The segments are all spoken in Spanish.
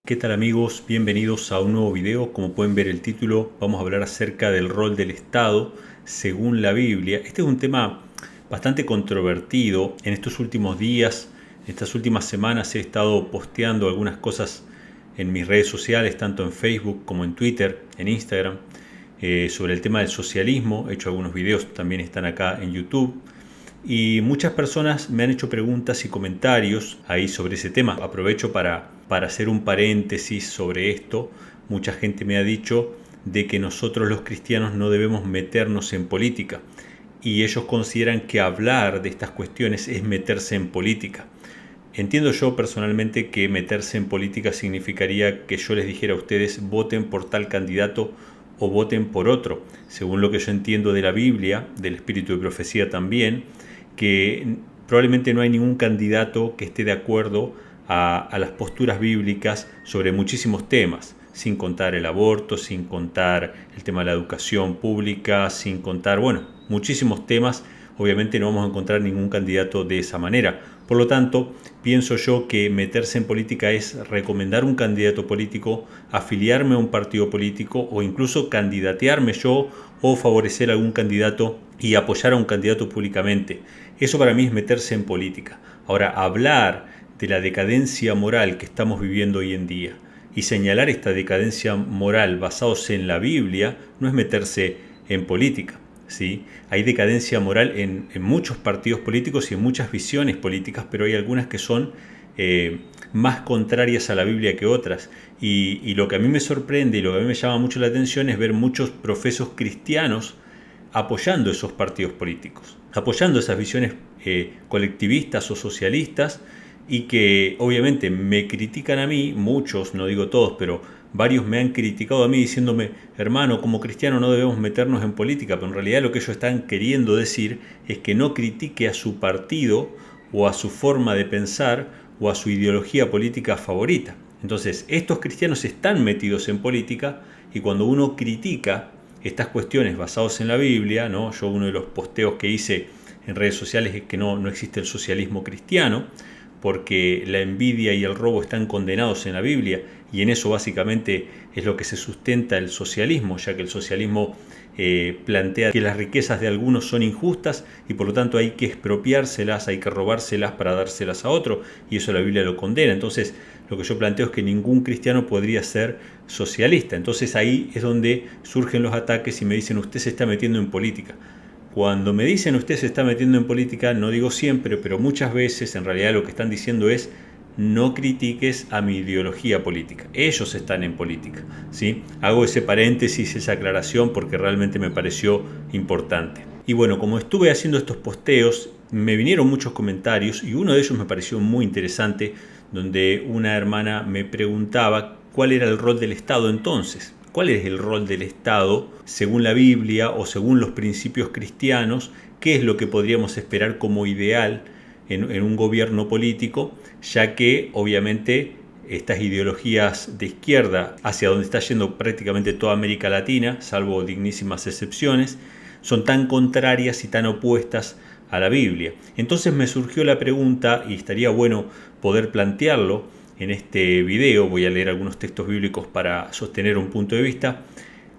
¿Qué tal amigos? Bienvenidos a un nuevo video. Como pueden ver el título, vamos a hablar acerca del rol del Estado según la Biblia. Este es un tema bastante controvertido. En estos últimos días, en estas últimas semanas he estado posteando algunas cosas en mis redes sociales, tanto en Facebook como en Twitter, en Instagram, sobre el tema del socialismo. He hecho algunos videos, también están acá en YouTube. Y muchas personas me han hecho preguntas y comentarios ahí sobre ese tema. Aprovecho para hacer un paréntesis sobre esto. Mucha gente me ha dicho de que nosotros los cristianos no debemos meternos en política. Y ellos consideran que hablar de estas cuestiones es meterse en política. Entiendo yo personalmente que meterse en política significaría que yo les dijera a ustedes voten por tal candidato o voten por otro. Según lo que yo entiendo de la Biblia, del espíritu de profecía también, que probablemente no hay ningún candidato que esté de acuerdo a las posturas bíblicas sobre muchísimos temas, sin contar el aborto, sin contar el tema de la educación pública, sin contar, muchísimos temas. Obviamente no vamos a encontrar ningún candidato de esa manera. Por lo tanto, pienso yo que meterse en política es recomendar un candidato político, afiliarme a un partido político o incluso candidatearme yo o favorecer a algún candidato y apoyar a un candidato públicamente. Eso para mí es meterse en política. Ahora, hablar de la decadencia moral que estamos viviendo hoy en día y señalar esta decadencia moral basados en la Biblia no es meterse en política. ¿Sí? Hay decadencia moral en muchos partidos políticos y en muchas visiones políticas, pero hay algunas que son más contrarias a la Biblia que otras. Y lo que a mí me sorprende y lo que a mí me llama mucho la atención es ver muchos profesos cristianos apoyando esos partidos políticos, apoyando esas visiones colectivistas o socialistas, y que obviamente me critican a mí, muchos, no digo todos, pero varios me han criticado a mí diciéndome: hermano, como cristiano no debemos meternos en política. Pero en realidad lo que ellos están queriendo decir es que no critique a su partido o a su forma de pensar o a su ideología política favorita. Entonces, estos cristianos están metidos en política, y cuando uno critica estas cuestiones basadas en la Biblia, ¿no? Yo, uno de los posteos que hice en redes sociales es que no existe el socialismo cristiano, porque la envidia y el robo están condenados en la Biblia, y en eso básicamente es lo que se sustenta el socialismo, ya que el socialismo plantea que las riquezas de algunos son injustas y por lo tanto hay que expropiárselas, hay que robárselas para dárselas a otro, y eso la Biblia lo condena. Entonces lo que yo planteo es que ningún cristiano podría ser socialista. Entonces ahí es donde surgen los ataques y me dicen: usted se está metiendo en política. Cuando me dicen usted se está metiendo en política, no digo siempre, pero muchas veces en realidad lo que están diciendo es: no critiques a mi ideología política. Ellos están en política, ¿sí? Hago ese paréntesis, esa aclaración, porque realmente me pareció importante. Y bueno, como estuve haciendo estos posteos, me vinieron muchos comentarios y uno de ellos me pareció muy interesante, donde una hermana me preguntaba cuál era el rol del Estado entonces. ¿Cuál es el rol del Estado según la Biblia o según los principios cristianos? ¿Qué es lo que podríamos esperar como ideal en un gobierno político? Ya que obviamente estas ideologías de izquierda, hacia donde está yendo prácticamente toda América Latina, salvo dignísimas excepciones, son tan contrarias y tan opuestas a la Biblia. Entonces me surgió la pregunta, y estaría bueno poder plantearlo en este video. Voy a leer algunos textos bíblicos para sostener un punto de vista.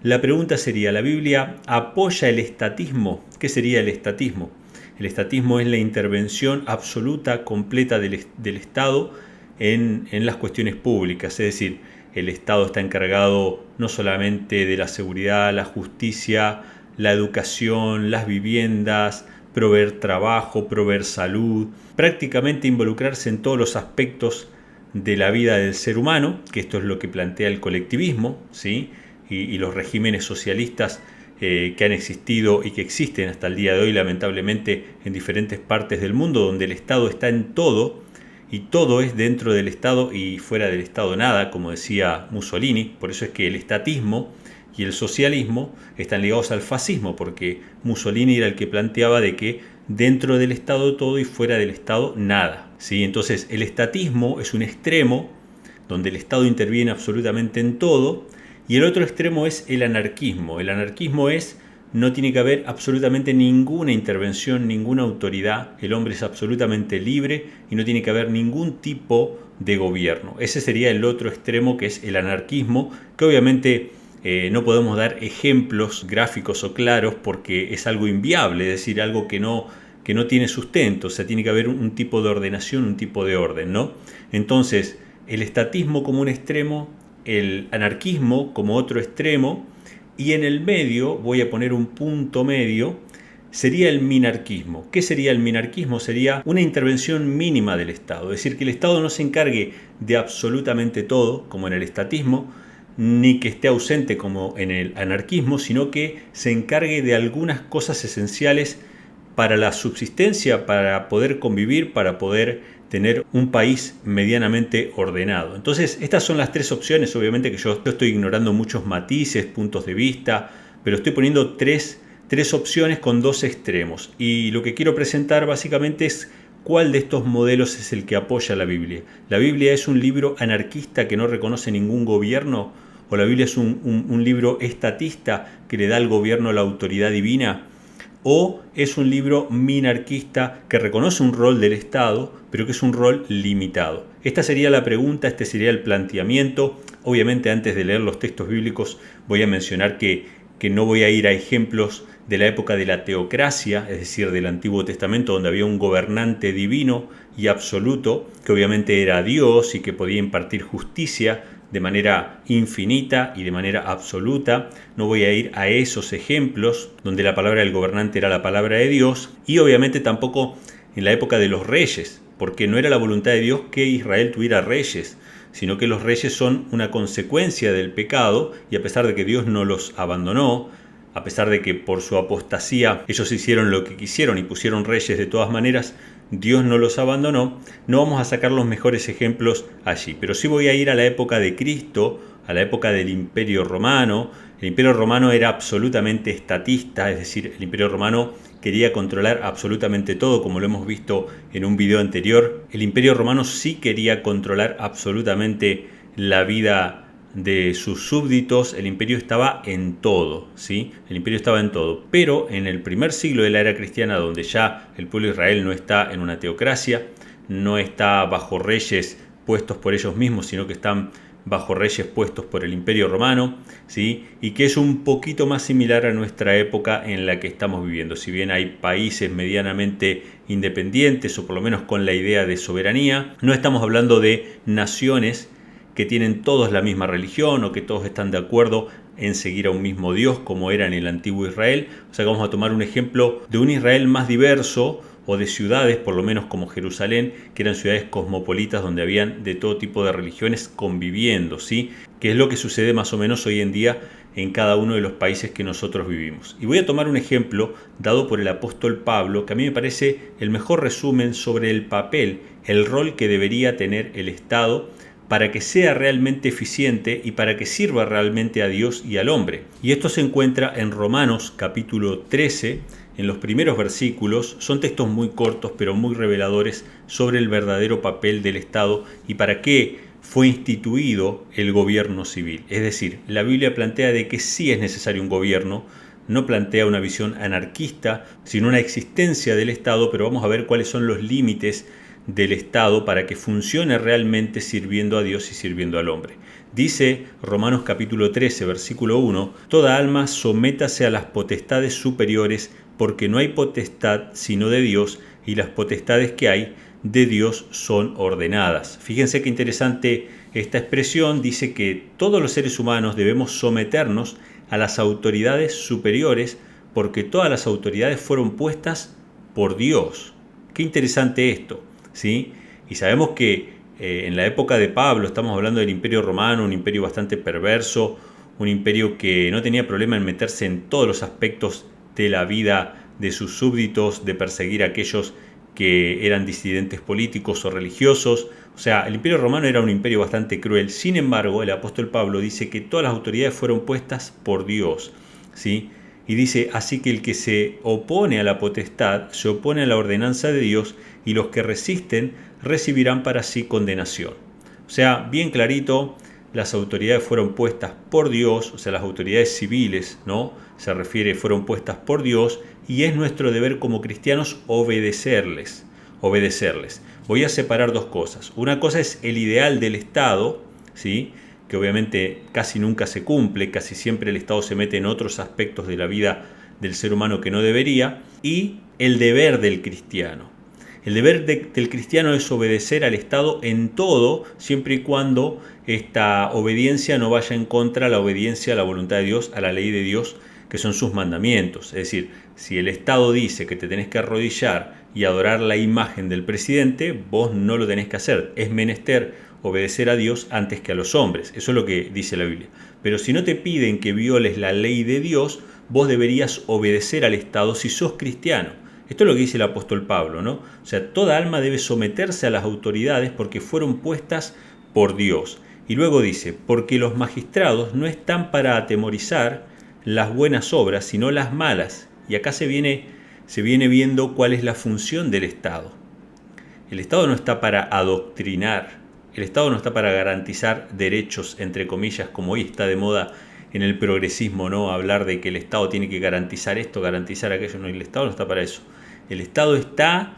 La pregunta sería: ¿la Biblia apoya el estatismo? ¿Qué sería el estatismo? El estatismo es la intervención absoluta, completa del Estado en las cuestiones públicas. Es decir, el Estado está encargado no solamente de la seguridad, la justicia, la educación, las viviendas, proveer trabajo, proveer salud, prácticamente involucrarse en todos los aspectos de la vida del ser humano, que esto es lo que plantea el colectivismo, ¿sí? y los regímenes socialistas que han existido y que existen hasta el día de hoy, lamentablemente, en diferentes partes del mundo, donde el Estado está en todo, y todo es dentro del Estado y fuera del Estado nada, como decía Mussolini. Por eso es que el estatismo y el socialismo están ligados al fascismo, porque Mussolini era el que planteaba de que dentro del Estado todo y fuera del Estado nada, ¿sí? Entonces el estatismo es un extremo donde el Estado interviene absolutamente en todo, y el otro extremo es el anarquismo. El anarquismo es no tiene que haber absolutamente ninguna intervención, ninguna autoridad. El hombre es absolutamente libre y no tiene que haber ningún tipo de gobierno. Ese sería el otro extremo, que es el anarquismo, que obviamente no podemos dar ejemplos gráficos o claros porque es algo inviable, es decir, algo que no tiene sustento. O sea, tiene que haber un tipo de ordenación, un tipo de orden, ¿no? Entonces, el estatismo como un extremo, el anarquismo como otro extremo, y en el medio, voy a poner un punto medio, sería el minarquismo. ¿Qué sería el minarquismo? Sería una intervención mínima del Estado, es decir, que el Estado no se encargue de absolutamente todo, como en el estatismo, ni que esté ausente como en el anarquismo, sino que se encargue de algunas cosas esenciales para la subsistencia, para poder convivir, para poder tener un país medianamente ordenado. Entonces, estas son las tres opciones. Obviamente que yo estoy ignorando muchos matices, puntos de vista, pero estoy poniendo tres opciones con dos extremos. Y lo que quiero presentar básicamente es cuál de estos modelos es el que apoya la Biblia. ¿La Biblia es un libro anarquista que no reconoce ningún gobierno? ¿O la Biblia es un libro estatista que le da al gobierno la autoridad divina? ¿O es un libro minarquista que reconoce un rol del Estado, pero que es un rol limitado? Esta sería la pregunta, este sería el planteamiento. Obviamente, antes de leer los textos bíblicos, voy a mencionar que no voy a ir a ejemplos de la época de la teocracia, es decir, del Antiguo Testamento, donde había un gobernante divino y absoluto, que obviamente era Dios y que podía impartir justicia de manera infinita y de manera absoluta. No voy a ir a esos ejemplos donde la palabra del gobernante era la palabra de Dios, y obviamente tampoco en la época de los reyes, porque no era la voluntad de Dios que Israel tuviera reyes, sino que los reyes son una consecuencia del pecado, y a pesar de que Dios no los abandonó, a pesar de que por su apostasía ellos hicieron lo que quisieron y pusieron reyes de todas maneras, Dios no los abandonó. No vamos a sacar los mejores ejemplos allí, pero sí voy a ir a la época de Cristo, a la época del Imperio Romano. El Imperio Romano era absolutamente estatista, es decir, el Imperio Romano quería controlar absolutamente todo, como lo hemos visto en un video anterior. El Imperio Romano sí quería controlar absolutamente la vida de sus súbditos. El imperio estaba en todo, ¿sí? El imperio estaba en todo. Pero en el primer siglo de la era cristiana, donde ya el pueblo de Israel no está en una teocracia, no está bajo reyes puestos por ellos mismos, sino que están bajo reyes puestos por el Imperio Romano, ¿sí? Y que es un poquito más similar a nuestra época en la que estamos viviendo. Si bien hay países medianamente independientes, o por lo menos con la idea de soberanía, no estamos hablando de naciones que tienen todos la misma religión o que todos están de acuerdo en seguir a un mismo Dios como era en el antiguo Israel. O sea que vamos a tomar un ejemplo de un Israel más diverso, o de ciudades, por lo menos como Jerusalén, que eran ciudades cosmopolitas donde habían de todo tipo de religiones conviviendo, ¿sí? Que es lo que sucede más o menos hoy en día en cada uno de los países que nosotros vivimos. Y voy a tomar un ejemplo dado por el apóstol Pablo, que a mí me parece el mejor resumen sobre el papel, el rol que debería tener el Estado para que sea realmente eficiente y para que sirva realmente a Dios y al hombre. Y esto se encuentra en Romanos capítulo 13, en los primeros versículos. Son textos muy cortos pero muy reveladores sobre el verdadero papel del Estado y para qué fue instituido el gobierno civil. Es decir, la Biblia plantea de que sí es necesario un gobierno, no plantea una visión anarquista, sino una existencia del Estado, pero vamos a ver cuáles son los límites del Estado para que funcione realmente sirviendo a Dios y sirviendo al hombre. Dice Romanos capítulo 13, versículo 1, toda alma sométase a las potestades superiores, porque no hay potestad sino de Dios, y las potestades que hay de Dios son ordenadas. Fíjense qué interesante esta expresión. Dice que todos los seres humanos debemos someternos a las autoridades superiores, porque todas las autoridades fueron puestas por Dios. Qué interesante esto, ¿sí? Y sabemos que en la época de Pablo estamos hablando del Imperio Romano, un imperio bastante perverso, un imperio que no tenía problema en meterse en todos los aspectos de la vida de sus súbditos, de perseguir a aquellos que eran disidentes políticos o religiosos. O sea, el Imperio Romano era un imperio bastante cruel. Sin embargo, el apóstol Pablo dice que todas las autoridades fueron puestas por Dios, ¿sí? Y dice, así que el que se opone a la potestad, se opone a la ordenanza de Dios, y los que resisten recibirán para sí condenación. O sea, bien clarito, las autoridades fueron puestas por Dios, o sea, las autoridades civiles, ¿no? Se refiere, fueron puestas por Dios, y es nuestro deber como cristianos obedecerles. Voy a separar dos cosas. Una cosa es el ideal del Estado, ¿sí? Que obviamente casi nunca se cumple, casi siempre el Estado se mete en otros aspectos de la vida del ser humano que no debería, y el deber del cristiano. El deber del cristiano es obedecer al Estado en todo, siempre y cuando esta obediencia no vaya en contra de la obediencia a la voluntad de Dios, a la ley de Dios, que son sus mandamientos. Es decir, si el Estado dice que te tenés que arrodillar y adorar la imagen del presidente, vos no lo tenés que hacer. Es menester obedecer a Dios antes que a los hombres. Eso es lo que dice la Biblia. Pero si no te piden que violes la ley de Dios, vos deberías obedecer al Estado si sos cristiano. Esto es lo que dice el apóstol Pablo, ¿no? O sea, toda alma debe someterse a las autoridades porque fueron puestas por Dios. Y luego dice, porque los magistrados no están para atemorizar las buenas obras, sino las malas. Y acá se viene viendo cuál es la función del Estado. El Estado no está para adoctrinar, el Estado no está para garantizar derechos, entre comillas, como hoy está de moda en el progresismo, ¿no? Hablar de que el Estado tiene que garantizar esto, garantizar aquello. No, el Estado no está para eso. El Estado está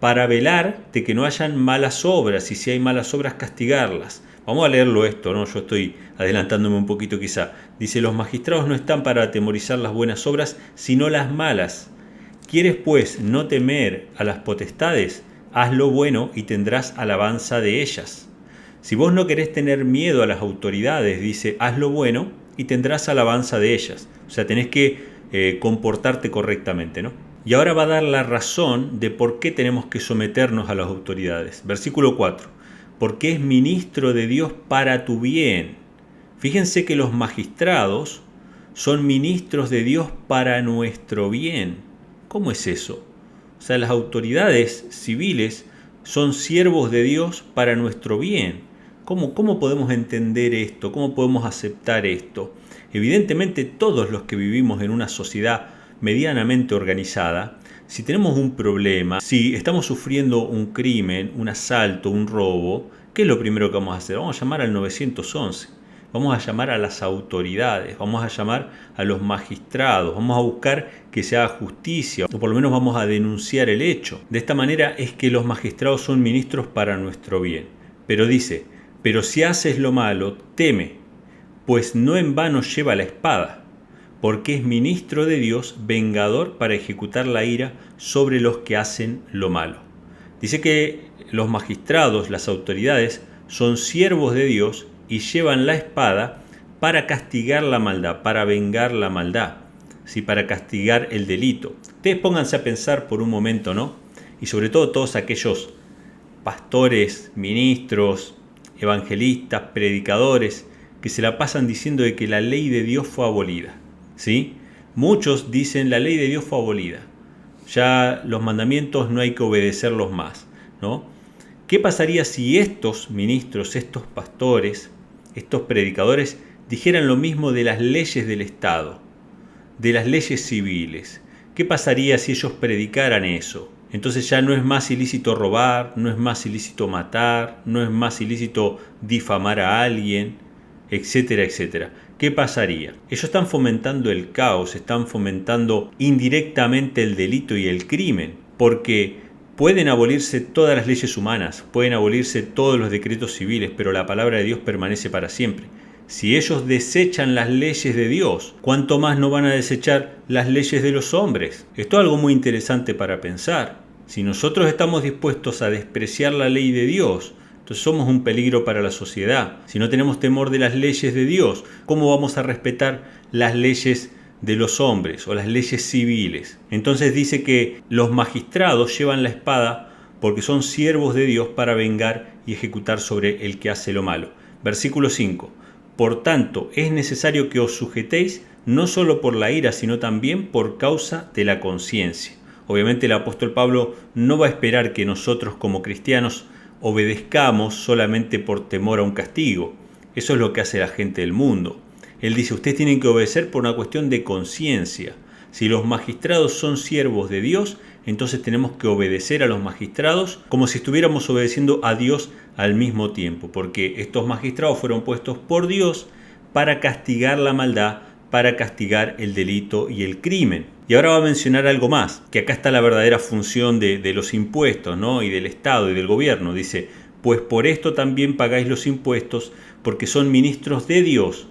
para velar de que no hayan malas obras, y si hay malas obras, castigarlas. Vamos a leerlo esto, ¿no? Yo estoy adelantándome un poquito quizá. Dice, los magistrados no están para atemorizar las buenas obras, sino las malas. ¿Quieres pues no temer a las potestades? Haz lo bueno y tendrás alabanza de ellas. Si vos no querés tener miedo a las autoridades, dice, haz lo bueno y tendrás alabanza de ellas. O sea, tenés que comportarte correctamente, ¿no? Y ahora va a dar la razón de por qué tenemos que someternos a las autoridades. Versículo 4. Porque es ministro de Dios para tu bien. Fíjense que los magistrados son ministros de Dios para nuestro bien. ¿Cómo es eso? O sea, las autoridades civiles son siervos de Dios para nuestro bien. ¿Cómo podemos entender esto? ¿Cómo podemos aceptar esto? Evidentemente, todos los que vivimos en una sociedad medianamente organizada, si tenemos un problema, si estamos sufriendo un crimen, un asalto, un robo, ¿qué es lo primero que vamos a hacer? Vamos a llamar al 911, vamos a llamar a las autoridades, vamos a llamar a los magistrados, vamos a buscar que se haga justicia, o por lo menos vamos a denunciar el hecho. De esta manera es que los magistrados son ministros para nuestro bien. Pero dice, pero si haces lo malo, teme, pues no en vano lleva la espada, porque es ministro de Dios, vengador para ejecutar la ira sobre los que hacen lo malo. Dice que los magistrados, las autoridades, son siervos de Dios y llevan la espada para castigar la maldad, para vengar la maldad, ¿sí? Para castigar el delito. Ustedes pónganse a pensar por un momento, ¿no? Y sobre todo todos aquellos pastores, ministros, evangelistas, predicadores, que se la pasan diciendo de que la ley de Dios fue abolida. ¿Sí? Muchos dicen la ley de Dios fue abolida, ya los mandamientos no hay que obedecerlos más, ¿no? ¿Qué pasaría si estos ministros, estos pastores, estos predicadores dijeran lo mismo de las leyes del Estado, de las leyes civiles? ¿Qué pasaría si ellos predicaran eso? Entonces ya no es más ilícito robar, no es más ilícito matar, no es más ilícito difamar a alguien, etcétera, etcétera. ¿Qué pasaría? Ellos están fomentando el caos, están fomentando indirectamente el delito y el crimen, porque pueden abolirse todas las leyes humanas, pueden abolirse todos los decretos civiles, pero la palabra de Dios permanece para siempre. Si ellos desechan las leyes de Dios, ¿cuánto más no van a desechar las leyes de los hombres? Esto es algo muy interesante para pensar. Si nosotros estamos dispuestos a despreciar la ley de Dios, entonces somos un peligro para la sociedad. Si no tenemos temor de las leyes de Dios, ¿cómo vamos a respetar las leyes de los hombres o las leyes civiles? Entonces dice que los magistrados llevan la espada porque son siervos de Dios para vengar y ejecutar sobre el que hace lo malo. Versículo 5. Por tanto, es necesario que os sujetéis no solo por la ira, sino también por causa de la conciencia. Obviamente el apóstol Pablo no va a esperar que nosotros como cristianos obedezcamos solamente por temor a un castigo. Eso es lo que hace la gente del mundo. Él dice, ustedes tienen que obedecer por una cuestión de conciencia. Si los magistrados son siervos de Dios, entonces tenemos que obedecer a los magistrados como si estuviéramos obedeciendo a Dios al mismo tiempo, porque estos magistrados fueron puestos por Dios para castigar la maldad, para castigar el delito y el crimen. Y ahora va a mencionar algo más, que acá está la verdadera función de los impuestos, ¿no? Y del Estado y del gobierno. Dice, pues por esto también pagáis los impuestos, porque son ministros de Dios,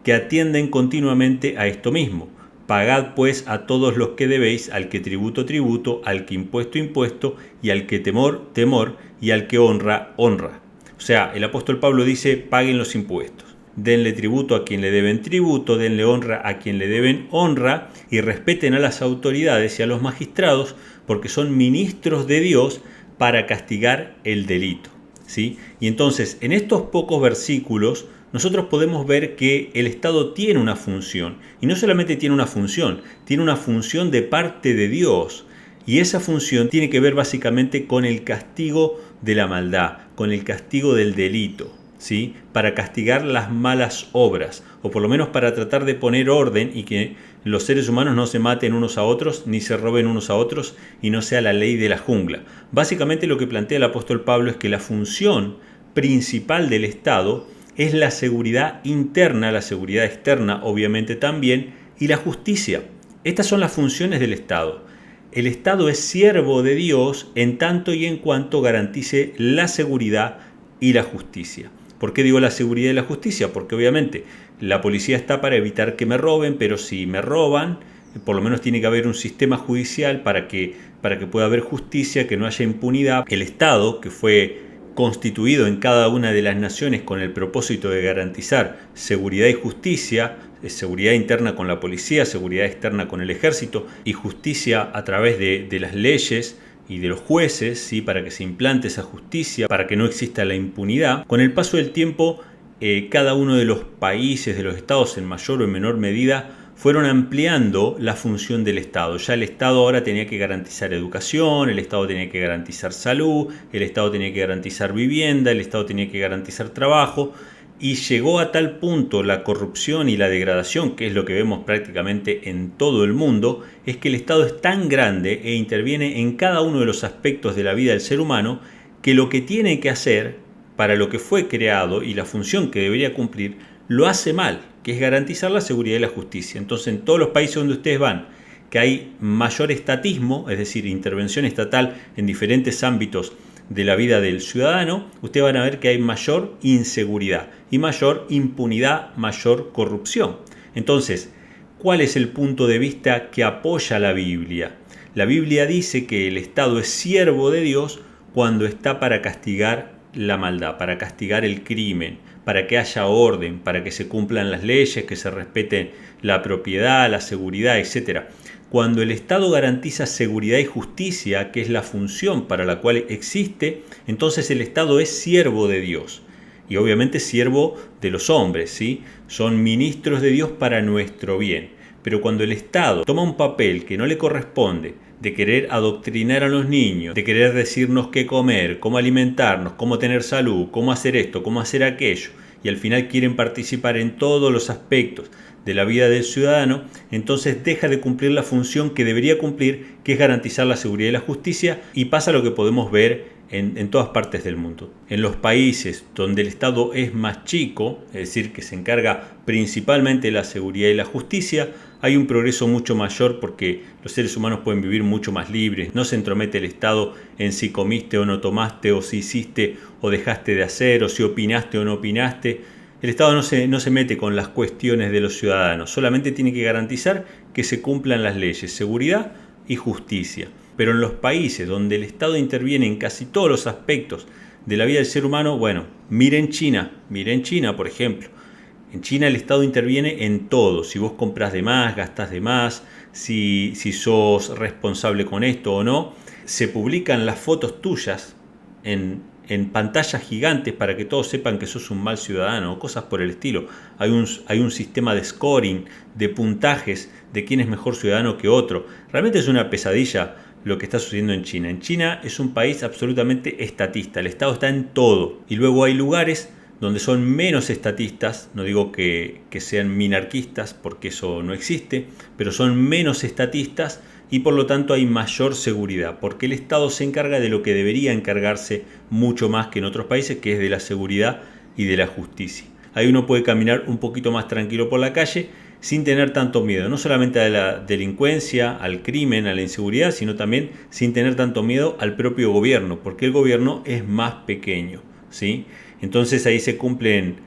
que atienden continuamente a esto mismo. Pagad pues a todos los que debéis, al que tributo, tributo, al que impuesto, impuesto, y al que temor, temor, y al que honra, honra. O sea, el apóstol Pablo dice, paguen los impuestos. Denle tributo a quien le deben tributo, denle honra a quien le deben honra, y respeten a las autoridades y a los magistrados, porque son ministros de Dios para castigar el delito, ¿sí? Y entonces, en estos pocos versículos, nosotros podemos ver que el Estado tiene una función, y no solamente tiene una función de parte de Dios, y esa función tiene que ver básicamente con el castigo de la maldad, con el castigo del delito, ¿sí? Para castigar las malas obras, o por lo menos para tratar de poner orden y que los seres humanos no se maten unos a otros, ni se roben unos a otros, y no sea la ley de la jungla. Básicamente lo que plantea el apóstol Pablo es que la función principal del Estado es la seguridad interna, la seguridad externa obviamente también, y la justicia. Estas son las funciones del Estado. El Estado es siervo de Dios en tanto y en cuanto garantice la seguridad y la justicia. ¿Por qué digo la seguridad y la justicia? Porque obviamente la policía está para evitar que me roben, pero si me roban, por lo menos tiene que haber un sistema judicial para que pueda haber justicia, que no haya impunidad. El Estado, que fue constituido en cada una de las naciones con el propósito de garantizar seguridad y justicia, seguridad interna con la policía, seguridad externa con el ejército y justicia a través de las leyes y de los jueces, ¿sí? Para que se implante esa justicia, para que no exista la impunidad. Con el paso del tiempo, cada uno de los países, de los estados, en mayor o en menor medida, fueron ampliando la función del Estado. Ya el Estado ahora tenía que garantizar educación, el Estado tenía que garantizar salud, el Estado tenía que garantizar vivienda, el Estado tenía que garantizar trabajo, y llegó a tal punto la corrupción y la degradación, que es lo que vemos prácticamente en todo el mundo, es que el Estado es tan grande e interviene en cada uno de los aspectos de la vida del ser humano, que lo que tiene que hacer para lo que fue creado y la función que debería cumplir, lo hace mal, que es garantizar la seguridad y la justicia. Entonces, en todos los países donde ustedes van, que hay mayor estatismo, es decir, intervención estatal en diferentes ámbitos de la vida del ciudadano, ustedes van a ver que hay mayor inseguridad y mayor impunidad, mayor corrupción. Entonces, ¿cuál es el punto de vista que apoya la Biblia? La Biblia dice que el Estado es siervo de Dios cuando está para castigar la maldad, para castigar el crimen, para que haya orden, para que se cumplan las leyes, que se respete la propiedad, la seguridad, etc. Cuando el Estado garantiza seguridad y justicia, que es la función para la cual existe, entonces el Estado es siervo de Dios. Y obviamente siervo de los hombres, ¿sí? Son ministros de Dios para nuestro bien. Pero cuando el Estado toma un papel que no le corresponde, de querer adoctrinar a los niños, de querer decirnos qué comer, cómo alimentarnos, cómo tener salud, cómo hacer esto, cómo hacer aquello, y al final quieren participar en todos los aspectos de la vida del ciudadano, entonces deja de cumplir la función que debería cumplir, que es garantizar la seguridad y la justicia, y pasa lo que podemos ver en todas partes del mundo. En los países donde el Estado es más chico, es decir, que se encarga principalmente de la seguridad y la justicia, hay un progreso mucho mayor porque los seres humanos pueden vivir mucho más libres. No se entromete el Estado en si comiste o no tomaste, o si hiciste o dejaste de hacer, o si opinaste o no opinaste. El Estado no se mete con las cuestiones de los ciudadanos, solamente tiene que garantizar que se cumplan las leyes, seguridad y justicia. Pero en los países donde el Estado interviene en casi todos los aspectos de la vida del ser humano, bueno, miren China, por ejemplo. En China el Estado interviene en todo. Si vos compras de más, gastás de más, si sos responsable con esto o no. Se publican las fotos tuyas en pantallas gigantes para que todos sepan que sos un mal ciudadano o cosas por el estilo. Hay un sistema de scoring, de puntajes de quién es mejor ciudadano que otro. Realmente es una pesadilla lo que está sucediendo en China. En China es un país absolutamente estatista. El Estado está en todo. Y luego hay lugares donde son menos estatistas, no digo que sean minarquistas porque eso no existe, pero son menos estatistas y por lo tanto hay mayor seguridad, porque el Estado se encarga de lo que debería encargarse mucho más que en otros países, que es de la seguridad y de la justicia. Ahí uno puede caminar un poquito más tranquilo por la calle sin tener tanto miedo, no solamente a la delincuencia, al crimen, a la inseguridad, sino también sin tener tanto miedo al propio gobierno, porque el gobierno es más pequeño, ¿sí? Entonces ahí se cumplen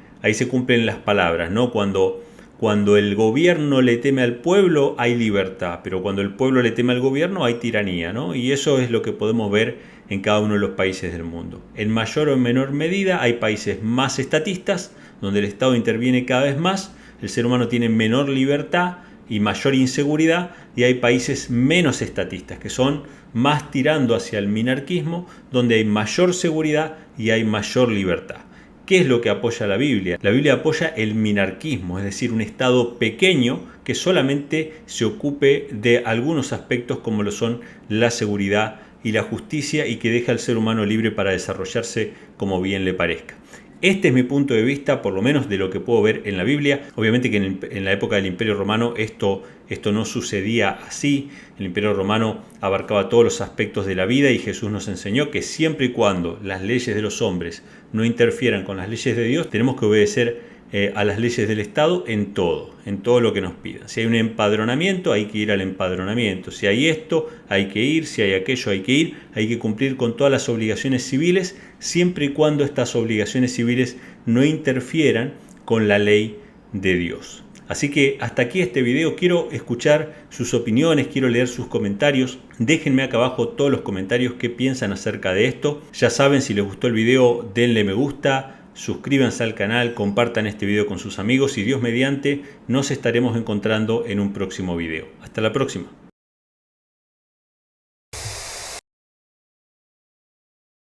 las palabras, ¿no? Cuando el gobierno le teme al pueblo hay libertad, pero cuando el pueblo le teme al gobierno hay tiranía, ¿no? Y eso es lo que podemos ver en cada uno de los países del mundo. En mayor o en menor medida hay países más estatistas, donde el Estado interviene cada vez más, el ser humano tiene menor libertad y mayor inseguridad, y hay países menos estatistas, que son más tirando hacia el minarquismo, donde hay mayor seguridad y hay mayor libertad. ¿Qué es lo que apoya la Biblia? La Biblia apoya el minarquismo, es decir, un Estado pequeño que solamente se ocupe de algunos aspectos como lo son la seguridad y la justicia, y que deja al ser humano libre para desarrollarse como bien le parezca. Este es mi punto de vista, por lo menos de lo que puedo ver en la Biblia. Obviamente que en la época del Imperio Romano esto no sucedía así. El Imperio Romano abarcaba todos los aspectos de la vida, y Jesús nos enseñó que siempre y cuando las leyes de los hombres no interfieran con las leyes de Dios, tenemos que obedecer a las leyes del Estado en todo lo que nos pidan. Si hay un empadronamiento, hay que ir al empadronamiento. Si hay esto, hay que ir. Si hay aquello, hay que ir. Hay que cumplir con todas las obligaciones civiles, siempre y cuando estas obligaciones civiles no interfieran con la ley de Dios. Así que hasta aquí este video. Quiero escuchar sus opiniones, quiero leer sus comentarios. Déjenme acá abajo todos los comentarios qué piensan acerca de esto. Ya saben, si les gustó el video, denle me gusta. Suscríbanse al canal, compartan este video con sus amigos y Dios mediante nos estaremos encontrando en un próximo video. Hasta la próxima.